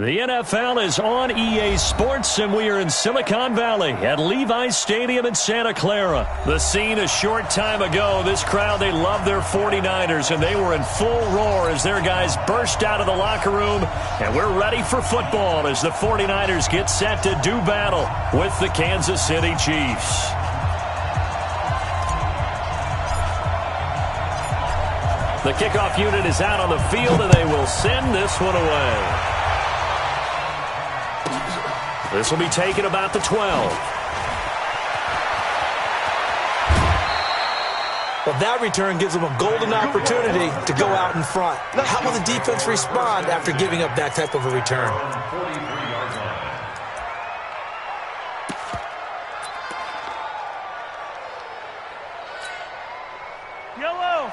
The NFL is on EA Sports, and we are in Silicon Valley at Levi's Stadium in Santa Clara. The scene a short time ago, this crowd, they love their 49ers, and they were in full roar as their guys burst out of the locker room. And we're ready for football as the 49ers get set to do battle with the Kansas City Chiefs. The kickoff unit is out on the field, and they will send this one away. This will be taken about the 12. Well, that return gives them a golden opportunity to go out in front. How will the defense respond after giving up that type of a return? Yellow.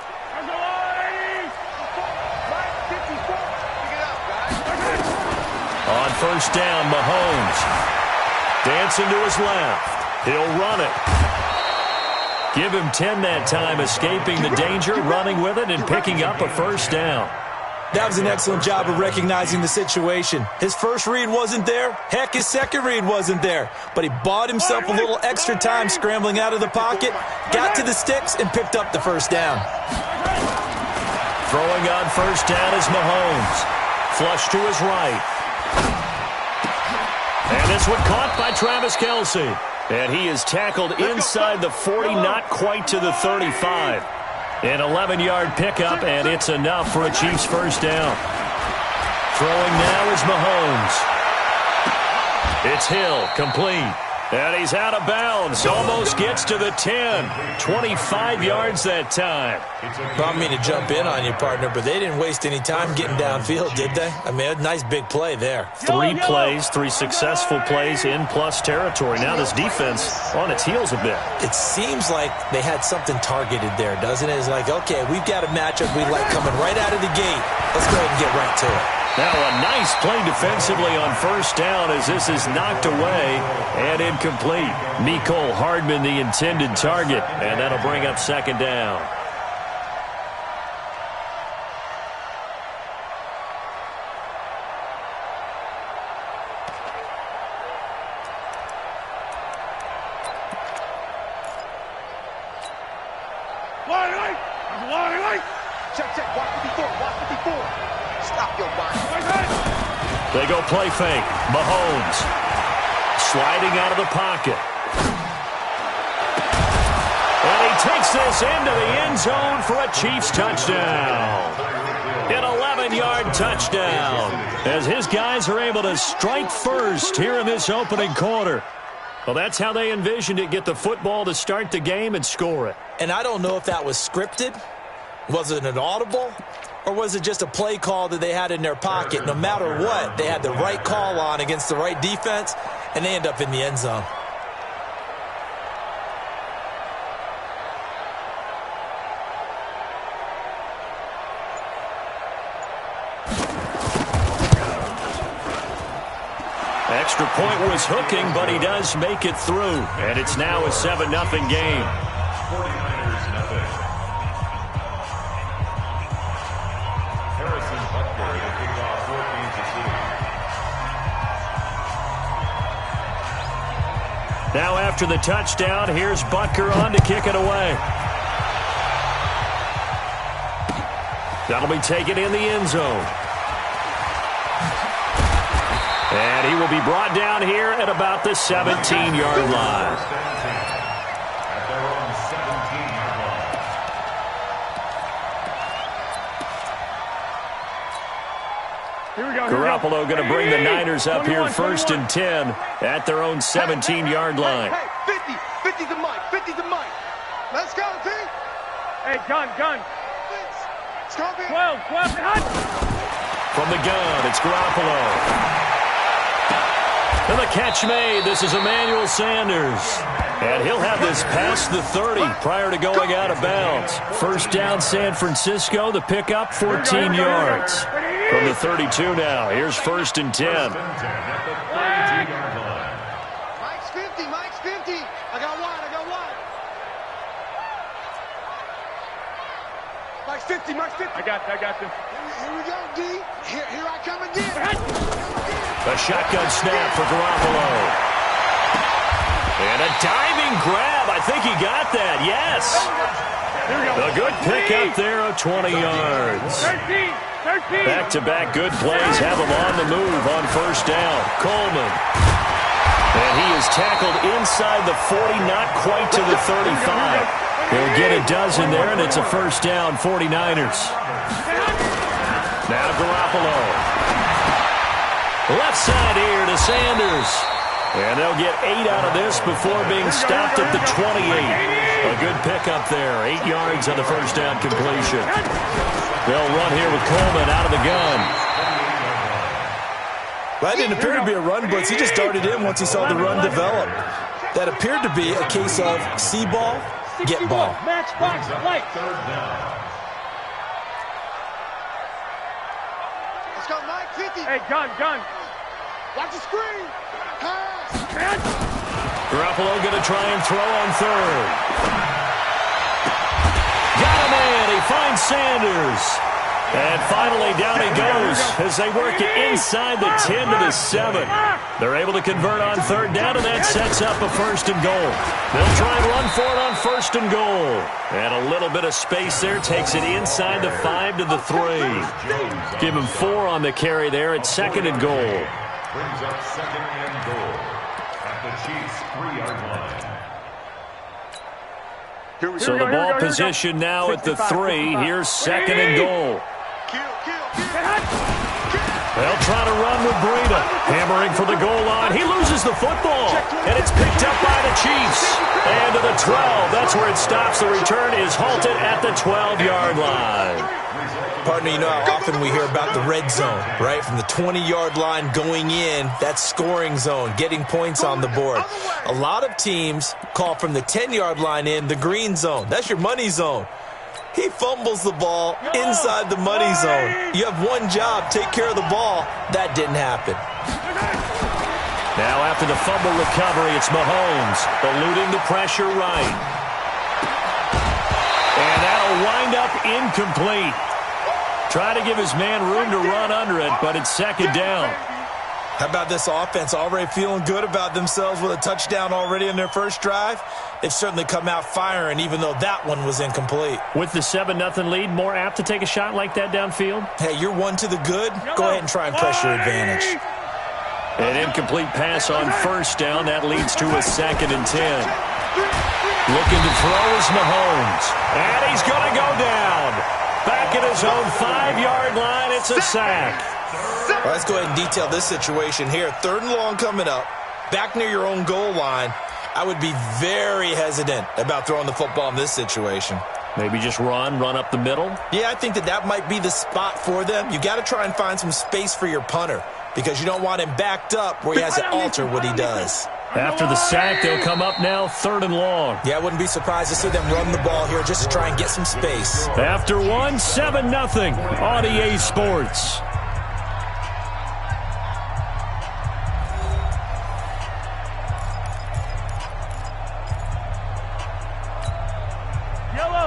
On first down, Mahomes. Dancing to his left. He'll run it. Give him 10 that time, escaping the danger, running with it, and picking up a first down. That was an excellent job of recognizing the situation. His first read wasn't there. Heck, his second read wasn't there. But he bought himself a little extra time scrambling out of the pocket, got to the sticks, and picked up the first down. Throwing on first down is Mahomes. Flush to his right. And this one caught by Travis Kelce. And he is tackled inside the 40, not quite to the 35. An 11-yard pickup, and it's enough for a Chiefs first down. Throwing now is Mahomes. It's Hill, complete. And he's out of bounds. Almost gets to the 10. 25 yards that time. Well, I mean to jump in on you, partner, but they didn't waste any time getting downfield, did they? I mean, a nice big play there. 3 plays, 3 successful plays in plus territory. Now this defense on its heels a bit. It seems like they had something targeted there, doesn't it? It's like, okay, we've got a matchup we like coming right out of the gate. Let's go ahead and get right to it. Now a nice play defensively on first down as this is knocked away and incomplete. Mecole Hardman the intended target, and that'll bring up second down. Check. Watch 54. Stop your body. They go play fake. Mahomes sliding out of the pocket. And he takes this into the end zone for a Chiefs touchdown. An 11-yard touchdown as his guys are able to strike first here in this opening quarter. Well, that's how they envisioned it, get the football to start the game and score it. And I don't know if that was scripted. Was it an audible? Or was it just a play call that they had in their pocket? No matter what, they had the right call on against the right defense, and they end up in the end zone. Extra point was hooking, but he does make it through. And it's now a 7-0 game. 49ers nothing. Harrison Butker to kick off for Kansas City. Now after the touchdown, here's Butker on to kick it away. That'll be taken in the end zone. And he will be brought down here at about the 17-yard line. At their own 17-yard line. Here we go. Garoppolo going to bring the Niners up here first and 10 at their own 17-yard line. Hey, 50's a mic. 50's a mic. Let's go, team. Hey, gun. It's coming. 12, hot. From the gun, it's Garoppolo. And the catch made. This is Emmanuel Sanders. And he'll have this past the 30 prior to going out of bounds. First down, San Francisco. The pickup, 14 yards. From the 32 now. Here's first and 10. Mike's 50. I got one. Mike's 50. I got you. Here we go, D. Here I come again. A shotgun snap for Garoppolo. And a diving grab. I think he got that. Yes. A good pickup there of 20 yards. 13. Back-to-back good plays have him on the move on first down. Coleman. And he is tackled inside the 40, not quite to the 35. He'll get a dozen there, and it's a first down, 49ers. Now Garoppolo. Left side here to Sanders. And they'll get 8 out of this before being stopped at the 28. A good pickup there. 8 yards on the first down completion. They'll run here with Coleman out of the gun. That didn't appear to be a run blitz. He just darted in once he saw the run develop. That appeared to be a case of see ball, get ball. Match box, light. Let's go, Mike, 50. Hey, gun. Watch the screen. Pass. Garoppolo going to try and throw on third. Got a man. He finds Sanders. And finally down he goes as they work it inside the 10 to the 7. They're able to convert on third down, and that sets up a first and goal. They'll try and run for it on first and goal. And a little bit of space there takes it inside the 5 to the 3. Give him 4 on the carry there at second and goal. Brings up second and goal at the Chiefs' 3-yard line. So the ball position now at the 3. Here's second and goal. They'll try to run with Breida. Hammering for the goal line. He loses the football. And it's picked up by the Chiefs. And to the 12. That's where it stops. The return is halted at the 12-yard line. Partner, you know how often we hear about the red zone, right? From the 20-yard line going in, that's scoring zone, getting points on the board. A lot of teams call from the 10-yard line in the green zone. That's your money zone. He fumbles the ball inside the money zone. You have one job, take care of the ball. That didn't happen. Now after the fumble recovery, it's Mahomes eluding the pressure right. And that'll wind up incomplete. Try to give his man room to run under it, but it's second down. How about this offense already feeling good about themselves with a touchdown already in their first drive? They've certainly come out firing, even though that one was incomplete. With the 7-0 lead, more apt to take a shot like that downfield? Hey, you're one to the good. Go ahead and try and press your advantage. An incomplete pass on first down. That leads to a second and 10. Looking to throw is Mahomes. And he's going to go down. Back at his own 5-yard line, it's a sack. Well, let's go ahead and detail this situation here. 3rd and long coming up. Back near your own goal line. I would be very hesitant about throwing the football in this situation. Maybe just run up the middle? Yeah, I think that might be the spot for them. You got to try and find some space for your punter because you don't want him backed up where he has to alter what he does. After the sack, they'll come up now 3rd and long. Yeah, I wouldn't be surprised to see them run the ball here just to try and get some space. After one, 7-0 on EA Sports.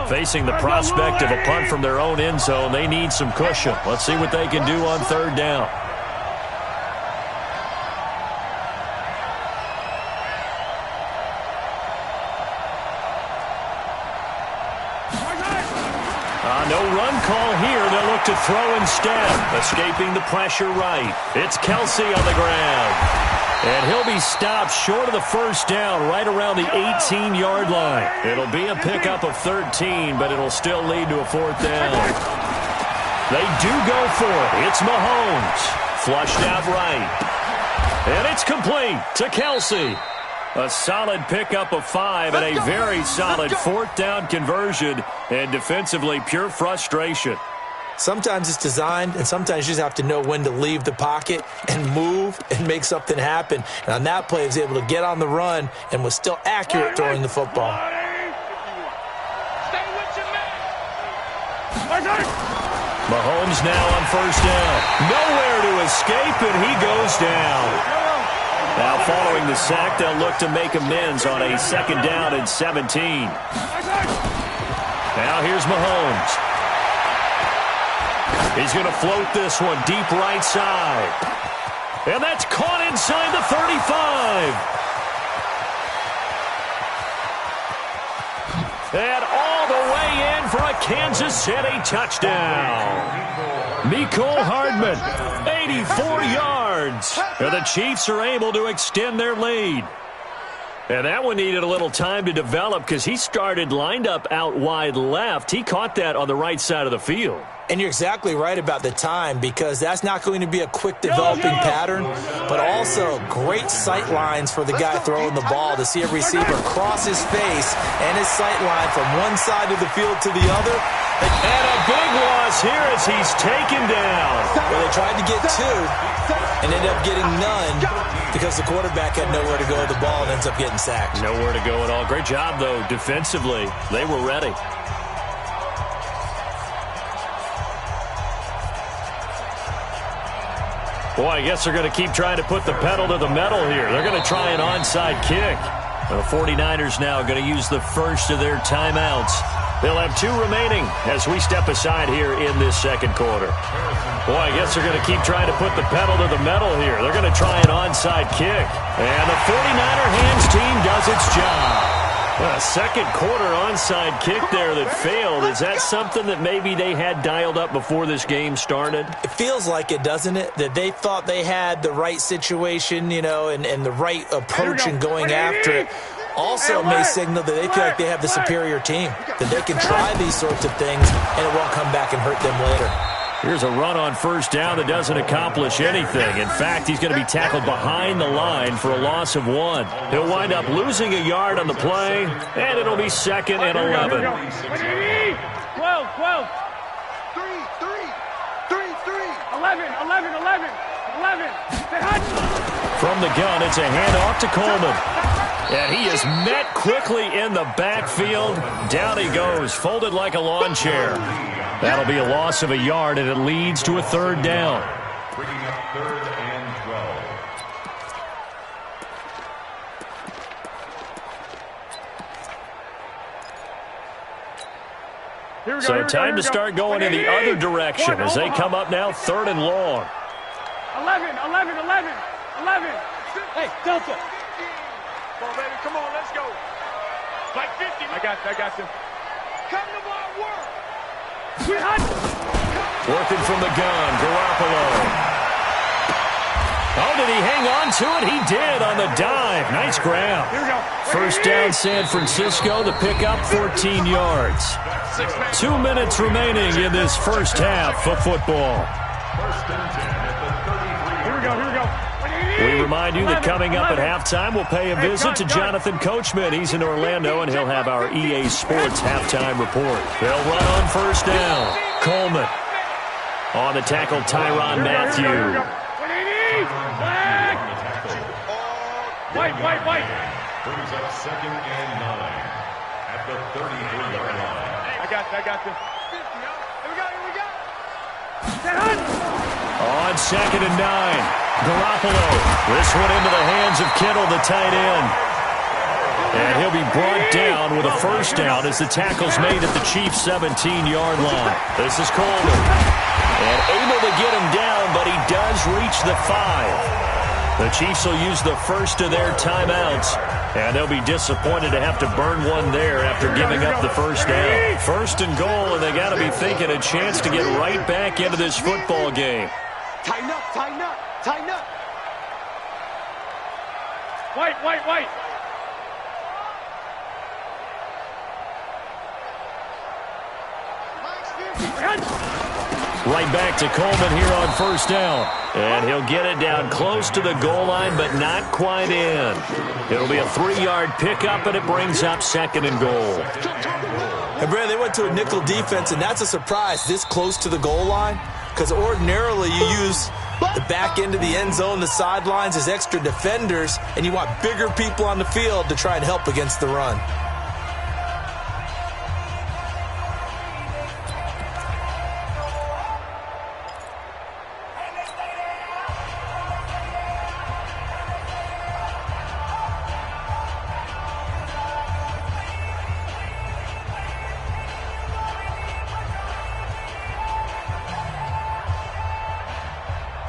Facing the prospect of a punt from their own end zone, they need some cushion. Let's see what they can do on 3rd down. No run call here. They'll look to throw instead. Escaping the pressure right. It's Kelsey on the ground. And he'll be stopped short of the first down right around the 18-yard line. It'll be a pickup of 13, but it'll still lead to a 4th down. They do go for it. It's Mahomes. Flushed out right. And it's complete to Kelsey. A solid pickup of 5 and a very solid 4th down conversion, and defensively pure frustration. Sometimes it's designed, and sometimes you just have to know when to leave the pocket and move and make something happen. And on that play, he was able to get on the run and was still accurate throwing the football. Mahomes now on first down. Nowhere to escape, and he goes down. Now following the sack, they'll look to make amends on a 2nd down and 17. Now here's Mahomes. He's going to float this one deep right side. And that's caught inside the 35. And all the way in for a Kansas City touchdown. Mecole Hardman, 84 yards. And the Chiefs are able to extend their lead. And that one needed a little time to develop because he started lined up out wide left. He caught that on the right side of the field. And you're exactly right about the time because that's not going to be a quick developing pattern, but also great sight lines for the guy throwing the ball to see a receiver cross his face and his sight line from one side of the field to the other. And a big loss here as he's taken down. Well, they tried to get two and ended up getting none because the quarterback had nowhere to go with the ball and ends up getting sacked. Nowhere to go at all. Great job, though, defensively. They were ready. Boy, I guess they're going to keep trying to put the pedal to the metal here. They're going to try an onside kick. The 49ers now going to use the first of their timeouts. They'll have 2 remaining as we step aside here in this second quarter. Boy, I guess they're going to keep trying to put the pedal to the metal here. They're going to try an onside kick. And the 49er hands team does its job. A second quarter onside kick there that failed. Is that something that maybe they had dialed up before this game started? It feels like it, doesn't it? That they thought they had the right situation, you know, and the right approach in going after it. Also, it may signal that they feel like they have the superior team, that they can try these sorts of things, and it won't come back and hurt them later. Here's a run on first down that doesn't accomplish anything. In fact, he's going to be tackled behind the line for a loss of 1. He'll wind up losing a yard on the play, and it'll be 2nd and 11. 12, 12. 3. From the gun, it's a handoff to Coleman. And he is met quickly in the backfield. Down he goes, folded like a lawn chair. That'll be a loss of a yard, and it leads to a 3rd down. Bringing up 3rd and 12. So time to start going in the other direction as they come up now 3rd and long. 11. Hey, Delta. Come on, baby. Come on, let's go. Like 50. I got you. Come to my work. Working from the gun, Garoppolo. Oh, did he hang on to it? He did on the dive. Nice grab. Here we go. First down, San Francisco. The pickup, 14 yards. 2 minutes remaining in this first half of football. First and 10 at the 33. Here we go. We remind you that coming up at halftime, we'll pay a visit to Jonathan Coachman. He's in Orlando, and he'll have our EA Sports halftime report. They'll run on first down. Coleman on the tackle, Tyrann Mathieu. White. Brings up 2nd and 9 at the 33-yard line. I got you. Here we go. On 2nd and 9. Garoppolo. This one into the hands of Kittle, the tight end. And he'll be brought down with a first down as the tackle's made at the Chiefs' 17-yard line. This is Coleman. And able to get him down, but he does reach the 5. The Chiefs will use the first of their timeouts, and they'll be disappointed to have to burn one there after giving up the first down. 1st and goal, and they got to be thinking a chance to get right back into this football game. Tighten up. White. Right back to Coleman here on first down. And he'll get it down close to the goal line, but not quite in. It'll be a 3-yard pickup, and it brings up 2nd and goal. And, Brad, they went to a nickel defense, and that's a surprise this close to the goal line because ordinarily you use the back end of the end zone, the sidelines as extra defenders, and you want bigger people on the field to try and help against the run.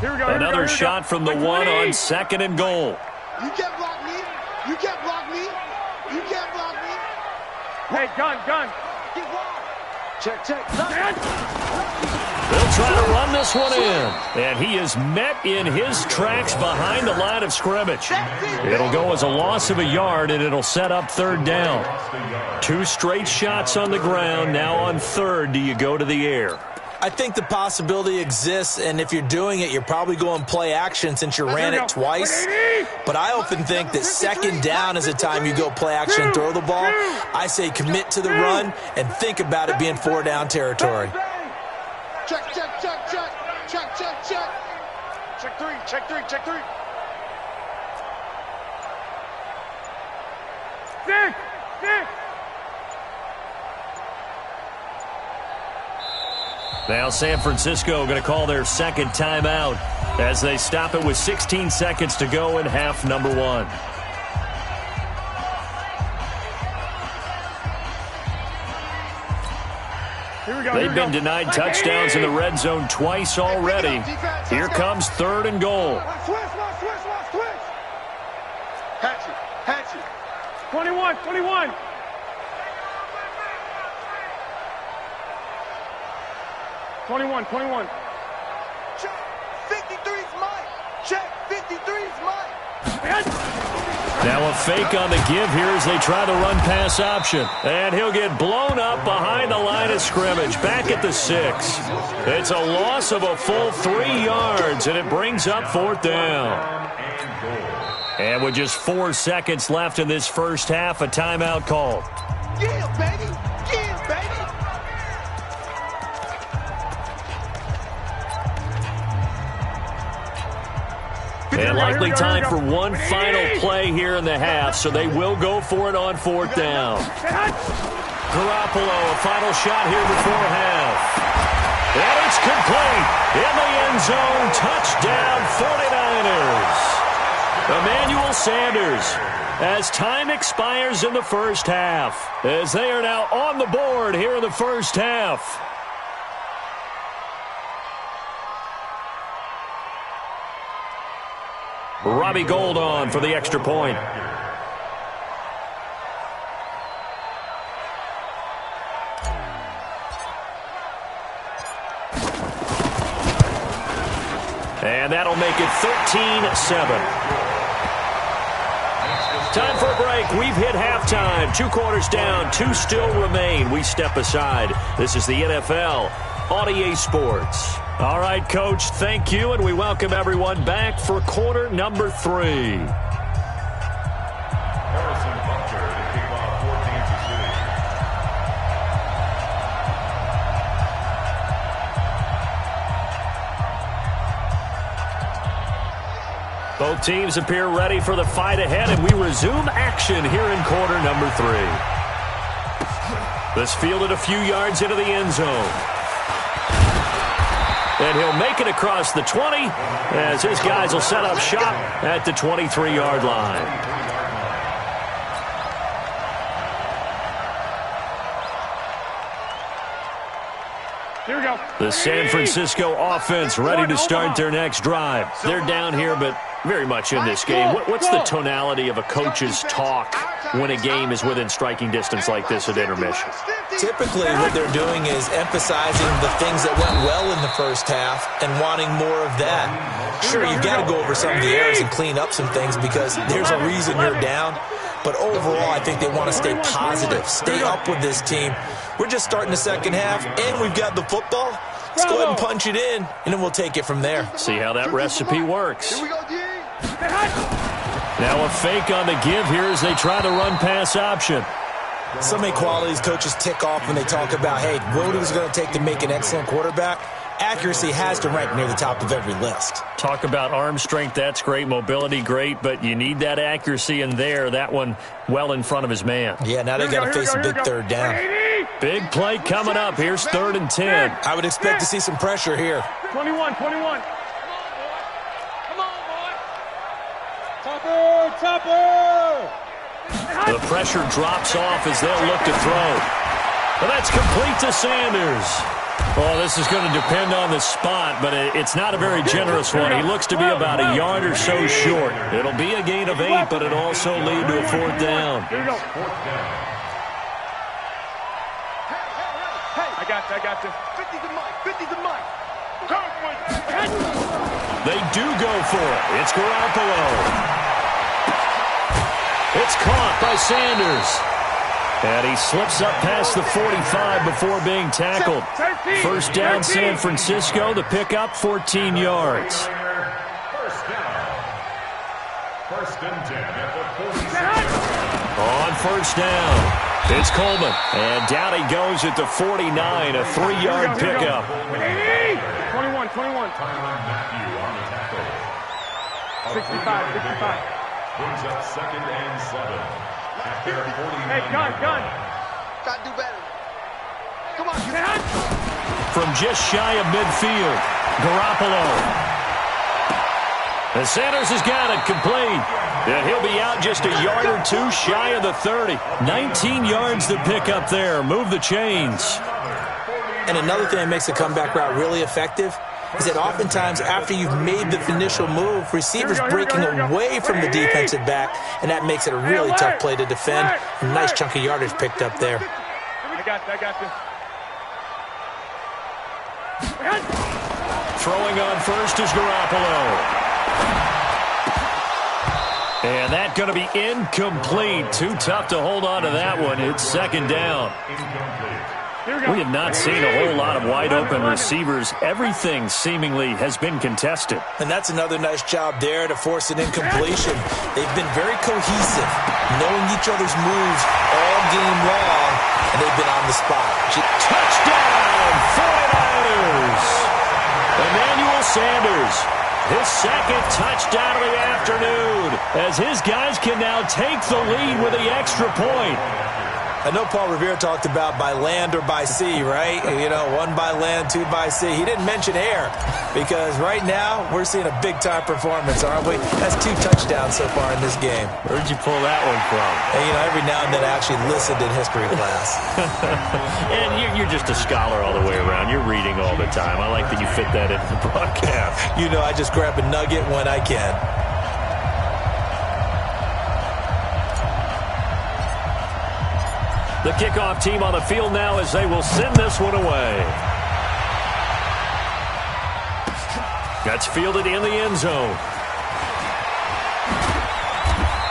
Another shot from the one on 2nd and goal. You can't block me. You can't block me. You can't block me. Hey, gun. Get wide. Check. They'll try to run this one in. And he is met in his tracks behind the line of scrimmage. It'll go as a loss of a yard, and it'll set up 3rd down. 2 straight shots on the ground. Now on 3rd, do you go to the air? I think the possibility exists, and if you're doing it, you're probably going play action since you ran it twice. But I often think that 2nd down is the time you go play action and throw the ball. I say commit to the run and think about it being 4 down territory. Check. Check three. Six. Now San Francisco going to call their 2nd timeout as they stop it with 16 seconds to go in half number 1. They've been denied touchdowns in the red zone twice already. Here comes 3rd and goal. Hatch it. 21. 21. Check. 53's mine. Check. 53's mine. Now a fake on the give here as they try the run pass option. And he'll get blown up behind the line of scrimmage. Back at the 6. It's a loss of a full 3 yards, and it brings up 4th down. And with just 4 seconds left in this first half, a timeout called. Yeah, baby. And likely time for one final play here in the half, so they will go for it on 4th down. Garoppolo, a final shot here before half. And it's complete. In the end zone, touchdown 49ers. Emmanuel Sanders, as time expires in the first half, as they are now on the board here in the first half. Robbie Gould on for the extra point. And that'll make it 13-7. Time for a break. We've hit halftime. 2 quarters down. 2 still remain. We step aside. This is the NFL on EA Sports. All right, Coach, thank you, and we welcome everyone back for quarter number 3. Both teams appear ready for the fight ahead, and we resume action here in quarter number 3. This fielded a few yards into the end zone. And he'll make it across the 20 as his guys will set up shop at the 23-yard line. Here we go. The San Francisco offense ready to start their next drive. They're down here, but very much in this game. What's the tonality of a coach's talk when a game is within striking distance like this at intermission? Typically, what they're doing is emphasizing the things that went well in the first half and wanting more of that. Sure, you've got to go over some of the errors and clean up some things because there's a reason you're down. But overall, I think they want to stay positive, stay up with this team. We're just starting the second half, and we've got the football. Let's go ahead and punch it in, and then we'll take it from there. See how that recipe works. Here we go, D. Now a fake on the give here as they try the run pass option. So many qualities coaches tick off when they talk about, hey, what is it going to take to make an excellent quarterback? Accuracy has to rank near the top of every list. Talk about arm strength, that's great. Mobility, great, but you need that accuracy in there. That one well in front of his man. Yeah, now they got to face a big third down. Big play coming up. Here's 3rd and 10. I would expect to see some pressure here. 21. Come on, boy. Topper. The pressure drops off as they'll look to throw. But that's complete to Sanders. Well, this is going to depend on the spot, but it's not a very generous one. He looks to be about a yard or so short. It'll be a gain of 8, but it'll also lead to a 4th down. Here we go. I got you. 50's a mic. 50's a mic. They do go for it. It's Garoppolo. It's caught by Sanders. And he slips up past the 45 before being tackled. 1st down, San Francisco. The pickup, 14 yards. First down. 1st and 10 at the 46. On 1st down, it's Coleman. And down he goes at the 49, a 3-yard pickup. 21. Tyron Matthew on the tackle. 65. Brings up 2nd and 7. At their 49. Hey, gun. Gotta do better. Come on, you From just shy of midfield, Garoppolo. And Sanders has got it complete. And he'll be out just a yard or 2 shy of the 30. 19 yards to pick up there. Move the chains. And another thing that makes a comeback route really effective is that oftentimes after you've made the initial move, receivers breaking away from the defensive back, and that makes it a really tough play to defend. A nice chunk of yardage picked up there. I got you. Throwing on first is Garoppolo. And that's going to be incomplete. Too tough to hold on to that one. It's 2nd down. We have not seen a whole lot of wide-open receivers. Everything seemingly has been contested. And that's another nice job there to force an incompletion. They've been very cohesive, knowing each other's moves all game long, and they've been on the spot. Touchdown, 49ers! Emmanuel Sanders, his 2nd touchdown of the afternoon, as his guys can now take the lead with the extra point. I know Paul Revere talked about by land or by sea, right? You know, 1 by land, 2 by sea. He didn't mention air because right now we're seeing a big-time performance, aren't we? That's 2 touchdowns so far in this game. Where'd you pull that one from? And, you know, every now and then I actually listened in history class. And you're just a scholar all the way around. You're reading all the time. I like that you fit that into the broadcast. You know, I just grab a nugget when I can. The kickoff team on the field now as they will send this one away. That's fielded in the end zone.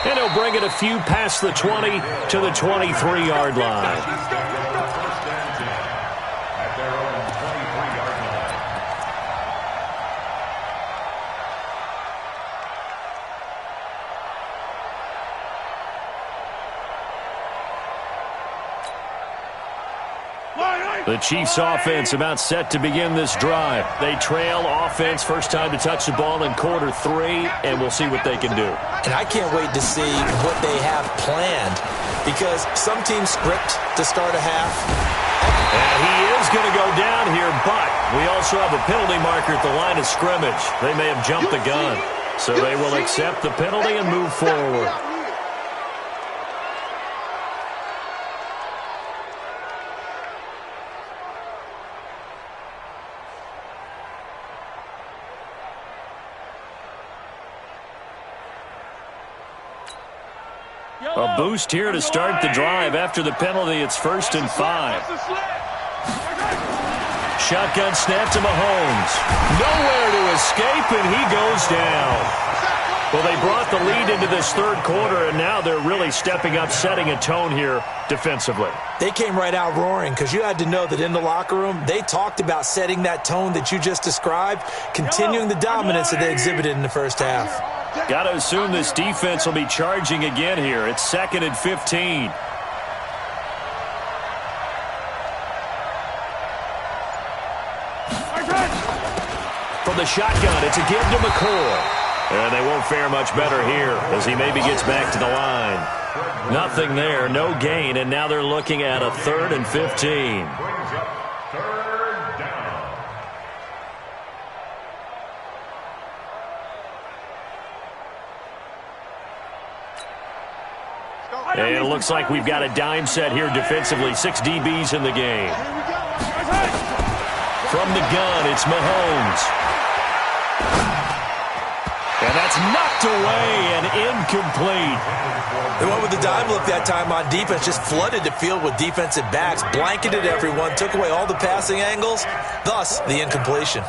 And he'll bring it a few past the 20 to the 23-yard line. The Chiefs offense about set to begin this drive. They trail offense, first time to touch the ball in quarter 3, and we'll see what they can do. And I can't wait to see what they have planned because some teams script to start a half. And he is going to go down here, but we also have a penalty marker at the line of scrimmage. They may have jumped the gun, so they will accept the penalty and move forward. A boost here to start the drive. After the penalty, it's 1st and 5. Shotgun snap to Mahomes. Nowhere to escape, and he goes down. Well, they brought the lead into this 3rd quarter, and now they're really stepping up, setting a tone here defensively. They came right out roaring because you had to know that in the locker room, they talked about setting that tone that you just described, continuing the dominance that they exhibited in the first half. Got to assume this defense will be charging again here. It's 2nd and 15. From the shotgun, it's a give to McCoy. And they won't fare much better here as he maybe gets back to the line. Nothing there, no gain, and now they're looking at a 3rd and 15. And it looks like we've got a dime set here defensively. 6 DBs in the game. From the gun, it's Mahomes. And that's knocked away and incomplete. They went with the dime look that time on defense, just flooded the field with defensive backs, blanketed everyone, took away all the passing angles, thus the incompletion.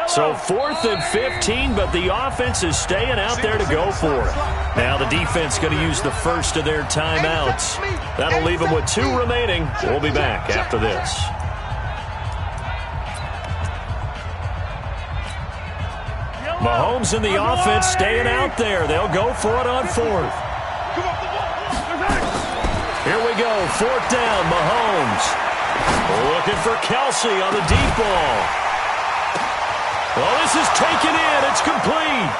So 4th and 15, but the offense is staying out there to go for it. Now the defense going to use the first of their timeouts. That'll leave them with 2 remaining. We'll be back after this. Mahomes and the offense staying out there. They'll go for it on 4th. Here we go, 4th down, Mahomes. Looking for Kelsey on the deep ball. Well, this is taken in. It's complete.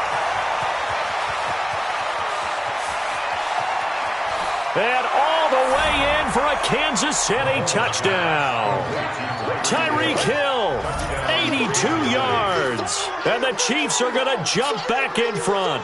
And all the way in for a Kansas City touchdown. Tyreek Hill, 82 yards. And the Chiefs are going to jump back in front.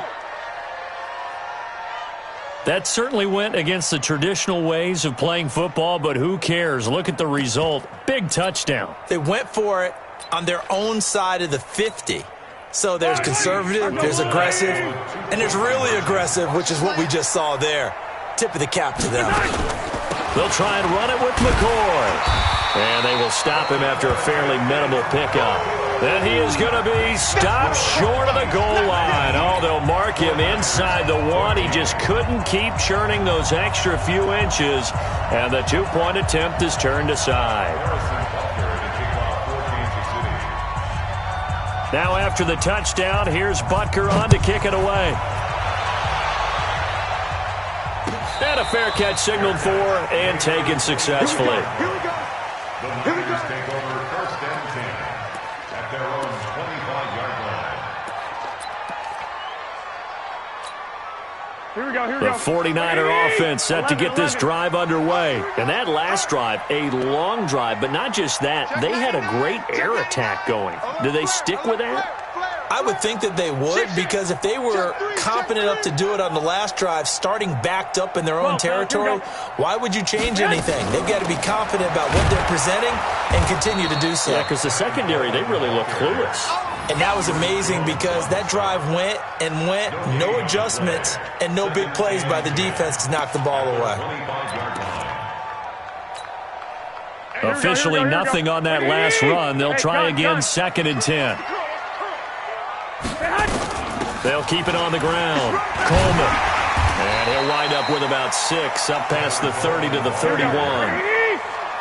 That certainly went against the traditional ways of playing football, but who cares? Look at the result. Big touchdown. They went for it on their own side of the 50. So there's conservative, there's aggressive, and there's really aggressive, which is what we just saw there. Tip of the cap to them. They'll try and run it with McCoy. And they will stop him after a fairly minimal pickup. And he is going to be stopped short of the goal line. Oh, they'll mark him inside the 1. He just couldn't keep churning those extra few inches. And the 2-point attempt is turned aside. Now after the touchdown, here's Butker on to kick it away. And a fair catch signaled for and taken successfully. The Niners take over 1st and 10 at their own 25-yard line. Here we go. The 49er offense set to get this drive underway. And that last drive, a long drive, but not just that. They had a great air attack going. Do they stick with that? I would think that they would, because if they were confident enough to do it on the last drive, starting backed up in their own territory, why would you change anything? They've got to be confident about what they're presenting and continue to do so. Yeah, because the secondary, they really look clueless. And that was amazing because that drive went and went, no adjustments and no big plays by the defense to knock the ball away. Officially nothing on that last run. They'll try again 2nd and 10. They'll keep it on the ground. Coleman. And he'll wind up with about 6 up past the 30 to the 31.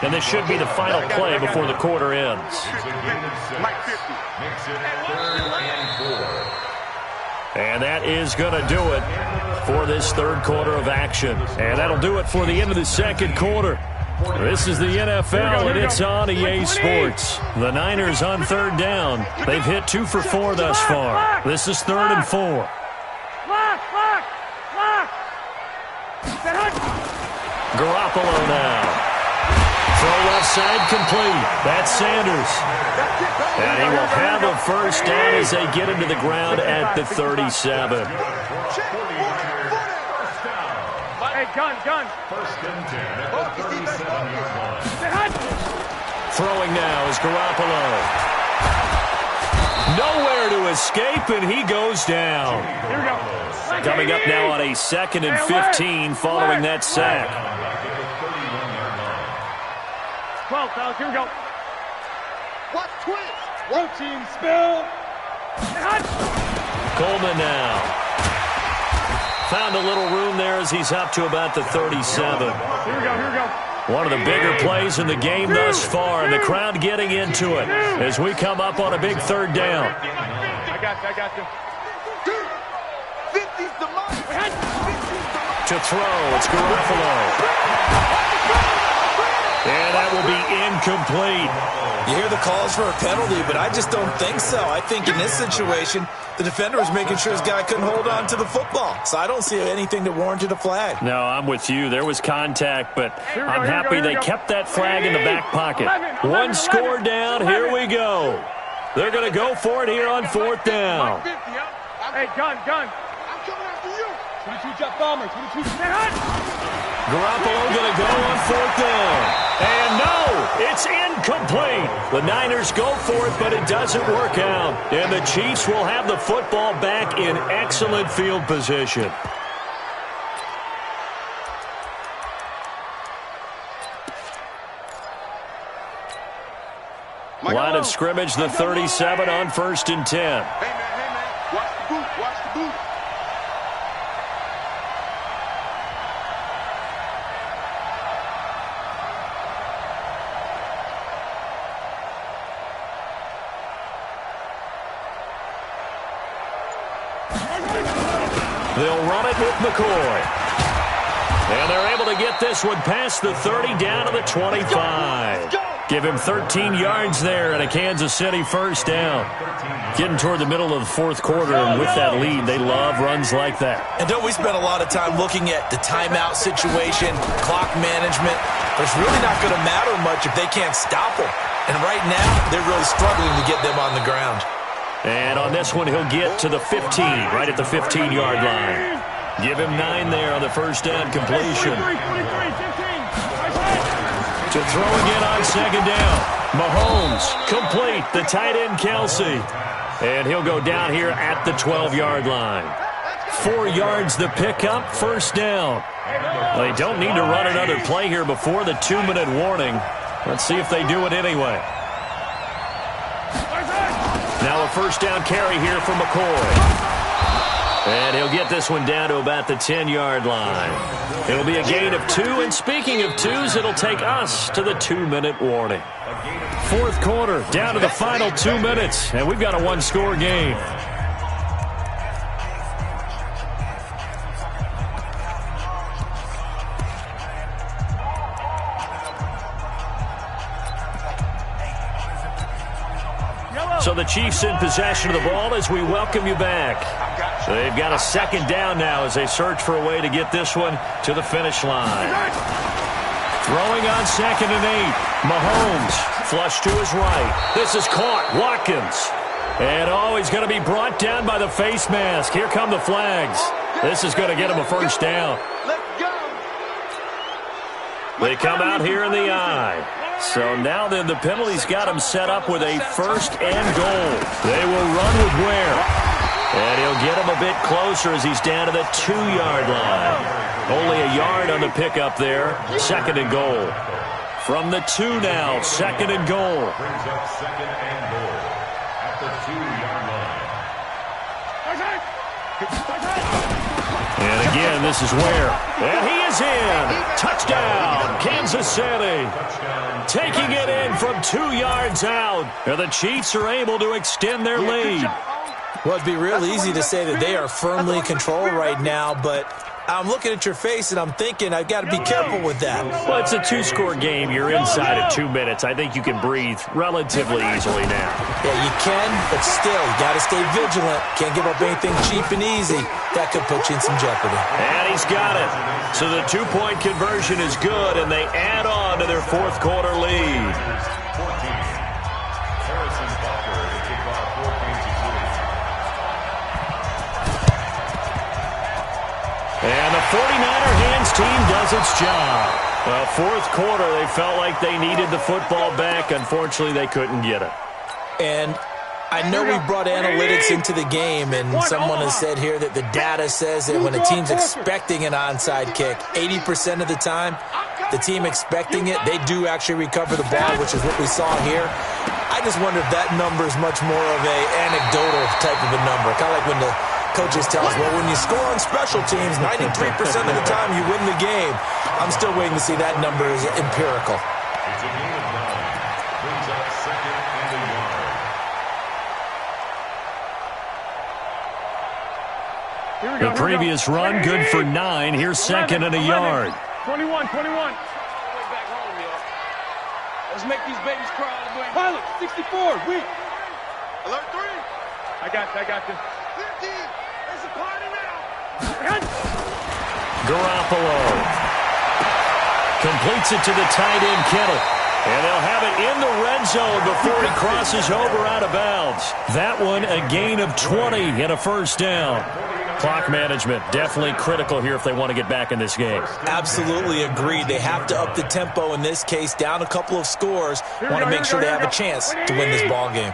And this should be the final play before the quarter ends. And that is going to do it for this 3rd quarter of action. And that'll do it for the end of the 2nd quarter. This is the NFL, and it's on EA Sports. The Niners on 3rd down. They've hit 2 for 4 thus far. This is 3rd and 4. Garoppolo now. Throw left side complete. That's Sanders. And he will have a first down as they get him to the ground at the 37. Hey, gun. 1st and 10 at the 37-yard line. Throwing now is Garoppolo. Nowhere to escape, and he goes down. Here we go. Coming up now on a 2nd and 15 following that sack. 12, fellas, here we go. What twist? Road team spill. Coleman now. Found a little room there as he's up to about the 37. Here we go. One of the bigger plays in the game thus far, and the crowd getting into it as we come up on a big 3rd down. I got you. 50's the mark. To throw, it's Garoppolo. And that will be incomplete. You hear the calls for a penalty, but I just don't think so. I think in this situation, the defender was making sure his guy couldn't hold on to the football. So I don't see anything that warranted a flag. No, I'm with you. There was contact, but I'm happy they kept that flag in the back pocket. 1 score down. Here we go. They're going to go for it here on 4th down. Hey, gun. I'm coming after you. Garoppolo going to go on 4th down. And no, it's incomplete. The Niners go for it, but it doesn't work out. And the Chiefs will have the football back in excellent field position. Line of scrimmage, the 37 on 1st and 10. Hey, man, watch the boot, watch the boot. They'll run it with McCoy. And they're able to get this one past the 30 down to the 25. Give him 13 yards there and a Kansas City 1st down. Getting toward the middle of the 4th quarter, and with that lead, they love runs like that. And don't we spend a lot of time looking at the timeout situation, clock management? But it's really not going to matter much if they can't stop them. And right now, they're really struggling to get them on the ground. And on this one, he'll get to the 15, right at the 15-yard line. Give him 9 there on the 1st down completion. To throw again on 2nd down. Mahomes, complete, the tight end Kelsey. And he'll go down here at the 12-yard line. 4 yards the pickup, 1st down. Well, they don't need to run another play here before the 2-minute warning. Let's see if they do it anyway. Now a 1st down carry here for McCoy. And he'll get this one down to about the 10-yard line. It'll be a gain of 2, and speaking of 2s, it'll take us to the 2-minute warning. 4th quarter, down to the final 2 minutes, and we've got a 1-score game. So the Chiefs in possession of the ball as we welcome you back. So they've got a 2nd down now as they search for a way to get this one to the finish line. Throwing on 2nd and 8. Mahomes flush to his right. This is caught. Watkins. And he's going to be brought down by the face mask. Here come the flags. This is going to get him a 1st down. They come out here in the eye. So now then the penalty's got him set up with a 1st and goal. They will run with Ware. And he'll get him a bit closer as he's down to the 2-yard line. Only a yard on the pickup there. 2nd and goal. From the 2 now, 2nd and goal. Brings up 2nd and goal at the 2-yard line. And again, this is Ware. And he is in. Touchdown, Kansas City. Taking it in from 2 yards out. And the Chiefs are able to extend their lead. Well, it'd be real easy to say that they are firmly in control right now, but I'm looking at your face and I'm thinking I've got to be careful with that. Well, it's a 2-score game. You're inside of 2 minutes. I think you can breathe relatively easily now. Yeah, you can, but still, you got to stay vigilant. Can't give up anything cheap and easy. That could put you in some jeopardy. And he's got it. So the 2-point conversion is good, and they add on to their 4th quarter lead. And the 49er hands team does its job. Well, 4th quarter, they felt like they needed the football back. Unfortunately, they couldn't get it. And I know we brought analytics into the game, and someone has said here that the data says that when a team's expecting an onside kick, 80% of the time, the team expecting it, they do actually recover the ball, which is what we saw here. I just wonder if that number is much more of a anecdotal type of a number, kind of like when the coaches tell us, well, when you score on special teams, 93% of the time you win the game. I'm still waiting to see that number is empirical. It's a gain of 9. Brings up 2nd and a yard. The previous run, good for 9. Here's 2nd and a yard. 21. Let's make these babies cry all the way. Pilot, 64, weak. Alert 3. I got you. 50. There's a party now. Garoppolo completes it to the tight end, Kittle. And they'll have it in the red zone before he crosses over out of bounds. That one, a gain of 20 and a 1st down. Clock management, definitely critical here if they want to get back in this game. Absolutely agreed. They have to up the tempo in this case, down a couple of scores. Want to make sure they have a chance to win this ball game.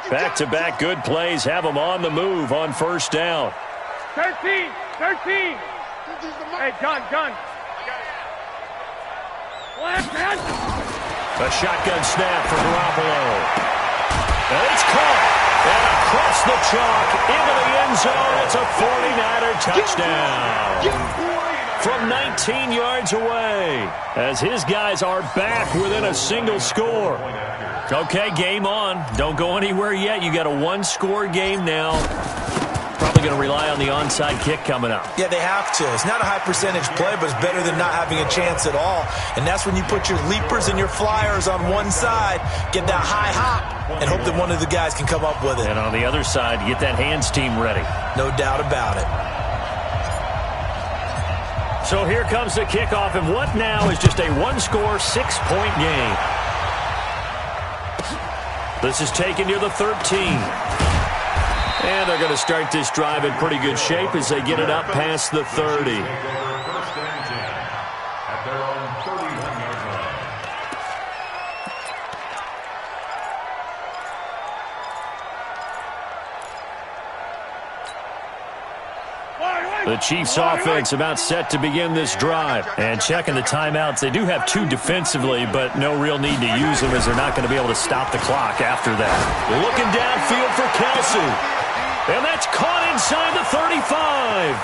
Back-to-back good plays have them on the move on first down. 13. Hey, gun. A shotgun snap for Garoppolo. And it's caught. And across the chalk into the end zone. It's a 49er touchdown. From 19 yards away. As his guys are back within a single score. Okay, game on. Don't go anywhere yet. You got a one-score game now. Probably going to rely on the onside kick coming up. Yeah, they have to. It's not a high percentage play, but it's better than not having a chance at all. And that's when you put your leapers and your flyers on one side, get that high hop, and hope that one of the guys can come up with it. And on the other side, get that hands team ready. No doubt about it. So here comes the kickoff, and what now is just a one-score, 6-point game. This is taken near the 13. And they're going to start this drive in pretty good shape as they get it up past the 30. The Chiefs offense about set to begin this drive. And checking the timeouts, they do have 2 defensively, but no real need to use them as they're not going to be able to stop the clock after that. Looking downfield for Kelsey. And that's caught inside the 35.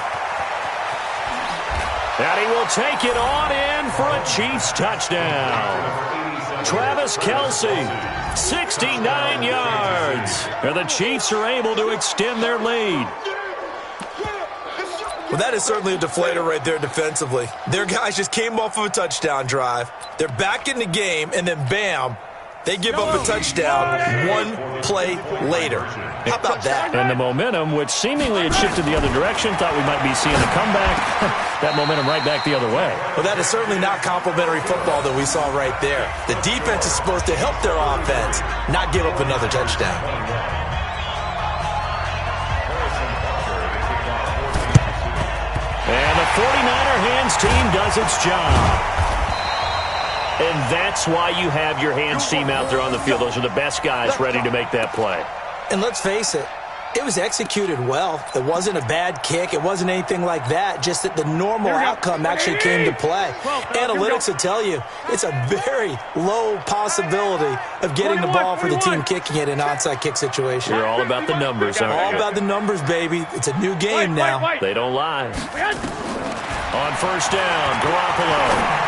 And he will take it on in for a Chiefs touchdown. Travis Kelsey, 69 yards. And the Chiefs are able to extend their lead. Well, that is certainly a deflator right there defensively. Their guys just came off of a touchdown drive. They're back in the game, and then bam, they give up a touchdown one play later. How about that? And the momentum, which seemingly had shifted the other direction, thought we might be seeing a comeback. That momentum right back the other way. Well, that is certainly not complimentary football that we saw right there. The defense is supposed to help their offense, not give up another touchdown. And the 49er hands team does its job. And that's why you have your hands team out there on the field. Those are the best guys ready to make that play. And let's face it, it was executed well. It wasn't a bad kick. It wasn't anything like that. Just that the normal outcome actually came to play. Analytics will tell you it's a very low possibility of getting the ball for the team kicking it in an onside kick situation. You're all about the numbers, aren't you? All about the numbers, baby. It's a new game now. They don't lie. On first down, Garoppolo.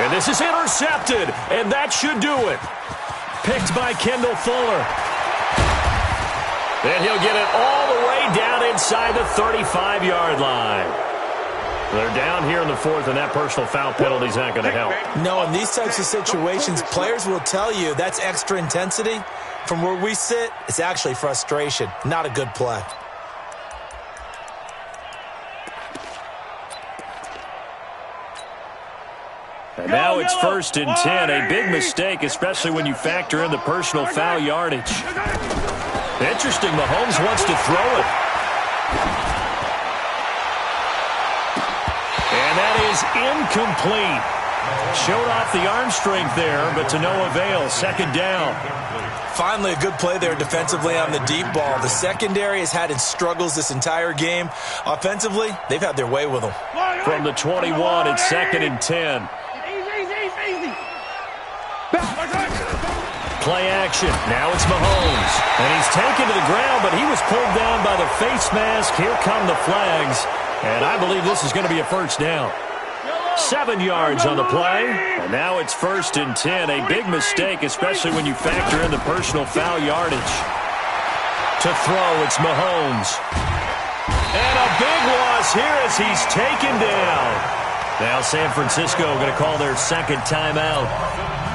And this is intercepted, and that should do it. Picked by Kendall Fuller. And he'll get it all the way down inside the 35-yard line. They're down here in the 4th, and that personal foul penalty is not going to help. No, in these types of situations, players will tell you that's extra intensity. From where we sit, it's actually frustration. Not a good play. And now it's 1st and 10. A big mistake, especially when you factor in the personal foul yardage. Interesting, Mahomes wants to throw it. And that is incomplete. Showed off the arm strength there, but to no avail. 2nd down. Finally, a good play there defensively on the deep ball. The secondary has had its struggles this entire game. Offensively, they've had their way with them. From the 21, it's 2nd and 10. Play action. Now it's Mahomes. And he's taken to the ground, but he was pulled down by the face mask. Here come the flags. And I believe this is going to be a 1st down. 7 yards on the play. And now it's 1st and 10. A big mistake, especially when you factor in the personal foul yardage. To throw, it's Mahomes. And a big loss here as he's taken down. Now San Francisco going to call their 2nd timeout,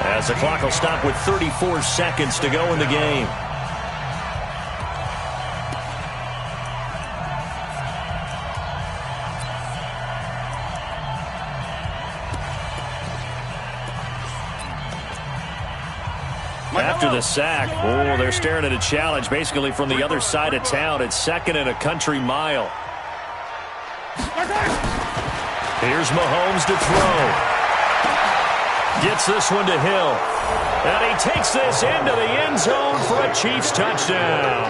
as the clock will stop with 34 seconds to go in the game. After the sack, they're staring at a challenge basically from the other side of town. It's 2nd and a country mile. Here's Mahomes to throw. Gets this one to Hill. And he takes this into the end zone for a Chiefs touchdown.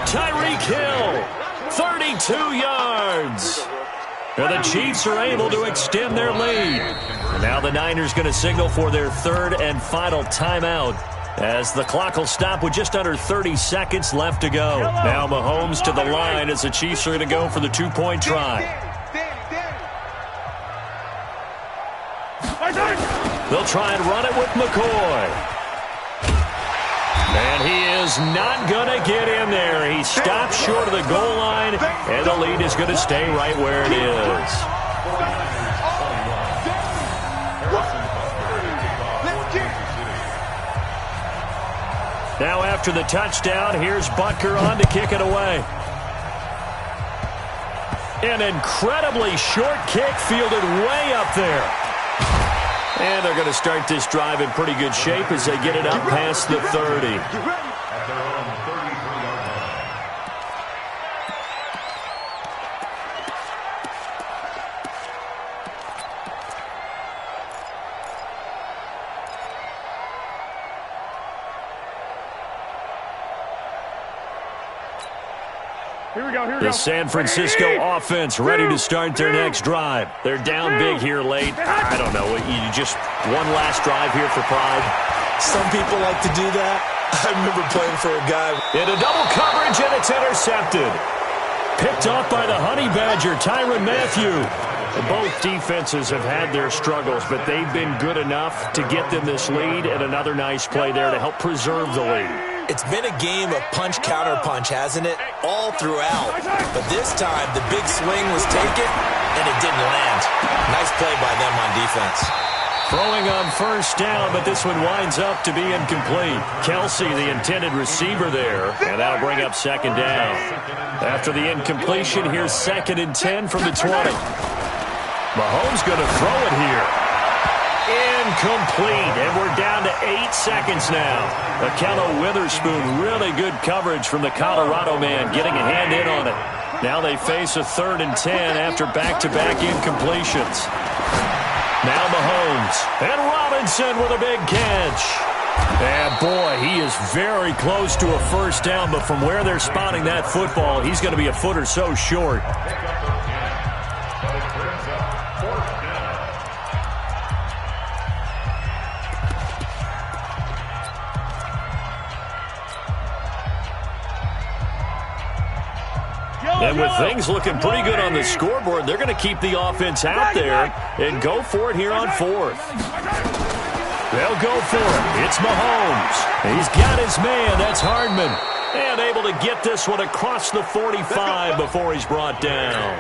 Tyreek Hill, 32 yards. And the Chiefs are able to extend their lead. And now the Niners going to signal for their 3rd and final timeout as the clock will stop with just under 30 seconds left to go. Now Mahomes to the line as the Chiefs are going to go for the 2-point try. They'll try and run it with McCoy. And he is not going to get in there. He stops short of the goal line, and the lead is going to stay right where it is. Now after the touchdown, here's Butker on to kick it away. An incredibly short kick fielded way up there. And they're going to start this drive in pretty good shape as they get it up past the 30. At their own 33-yard line. Here we go, here we go. The San Francisco offense ready to start their next drive. They're down big here late. I don't know. You just one last drive here for pride. Some people like to do that. I remember playing for a guy. Into double coverage, and it's intercepted. Picked off by the Honey Badger, Tyrann Mathieu. Both defenses have had their struggles, but they've been good enough to get them this lead, and another nice play there to help preserve the lead. It's been a game of punch-counter-punch, hasn't it? All throughout. But this time, the big swing was taken, and it didn't land. Nice play by them on defense. Throwing on first down, but this one winds up to be incomplete. Kelsey, the intended receiver there, and that'll bring up 2nd down. After the incompletion, here's 2nd and 10 from the 20. Mahomes going to throw it here. Incomplete, and we're down to 8 seconds now. Akello Witherspoon, really good coverage from the Colorado man, getting a hand in on it. Now they face a 3rd and 10 after back-to-back incompletions. Now Mahomes, and Robinson with a big catch. And boy, he is very close to a first down, but from where they're spotting that football, he's going to be a foot or so short. And with things looking pretty good on the scoreboard, they're going to keep the offense out there and go for it here on 4th. They'll go for it. It's Mahomes. He's got his man. That's Hardman. And able to get this one across the 45 before he's brought down.